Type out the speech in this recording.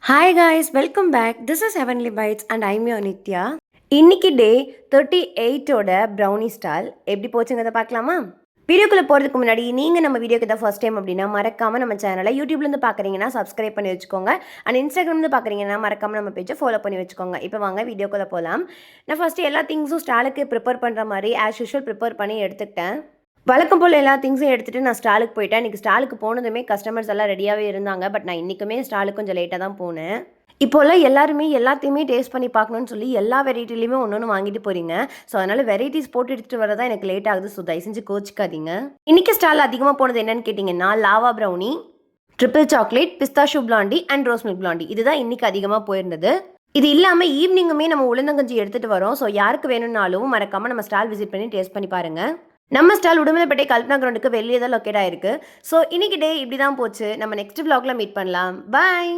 Hi guys, welcome back. This is Heavenly Bites and I'm your Nitya. இன்னைக்கு டே 38 ஓட brownie stall எப்படி போச்சுங்கிறத பார்க்கலாமா? வீடியோக்குள்ளே போகிறதுக்கு முன்னாடி நீங்கள் நம்ம வீடியோக்கு தான் ஃபர்ஸ்ட் டைம் அப்படின்னா மறக்காமல் நம்ம சேனலை யூடியூப்லேருந்து பார்க்குறீங்கன்னா சப்ஸ்கிரைப் பண்ணி வச்சுக்கோங்க. அண்ட் இன்ஸ்டாகிராம்லேருந்து பார்க்குறீங்கன்னா மறக்காமல் நம்ம பேஜை ஃபாலோ பண்ணி வச்சுக்கோங்க. இப்போ வாங்க வீடியோக்குள்ளே போகலாம். நான் ஃபஸ்ட்டு எல்லா திங்ஸும் ஸ்டாலுக்கு ப்ரிப்பேர் பண்ணுற மாதிரி ஆஸ் யூஷுவல் ப்ரிப்பேர் பண்ணி எடுத்துக்கிட்டேன். வழக்கம் போல் எல்லா திங்ஸும் எடுத்துகிட்டு நான் ஸ்டாலுக்கு போயிட்டேன். இன்றைக்கி ஸ்டாலுக்கு போனதுமே கஸ்டமர்ஸ் எல்லாம் ரெடியாகவே இருந்தாங்க. பட் நான் இன்றைக்குமே ஸ்டாலுக்கு கொஞ்சம் லேட்டாக தான் போனேன். இப்போல்லாம் எல்லாருமே எல்லாத்தையுமே டேஸ்ட் பண்ணி பார்க்கணுன்னு சொல்லி எல்லா வெரைட்டிலையுமே ஒன்று ஒன்று வாங்கிட்டு போகிறீங்க. ஸோ அதனால் வெரைட்டிஸ் போட்டு எடுத்துகிட்டு வரதான் எனக்கு லேட் ஆகுது. ஸோ தயவு செஞ்சு கோச்சிக்காதீங்க. இன்றைக்கி ஸ்டால் அதிகமாக போனது என்னென்னு கேட்டிங்கன்னா lava brownie, triple chocolate, pistachio blondie and rose milk blondie இதுதான் இன்றைக்கி அதிகமாக போயிருந்தது. இது இல்லாமல் ஈவினிங்குமே நம்ம உளுந்தங்கஞ்சி எடுத்துகிட்டு வரோம். ஸோ யாருக்கு வேணும்னாலும் மறக்காமல் நம்ம ஸ்டால் விசிட் பண்ணி டேஸ்ட் பண்ணி பாருங்கள். நம்ம ஸ்டால் உடுமலைப்பேட்டை கல்பனா கிரவுண்டுக்கு வெளியே தான் லொக்கேட் ஆயிருக்கு. ஸோ இன்னைக்கு டே இப்படி தான் போச்சு. நம்ம நெக்ஸ்ட் vlogல மீட் பண்ணலாம். பாய்.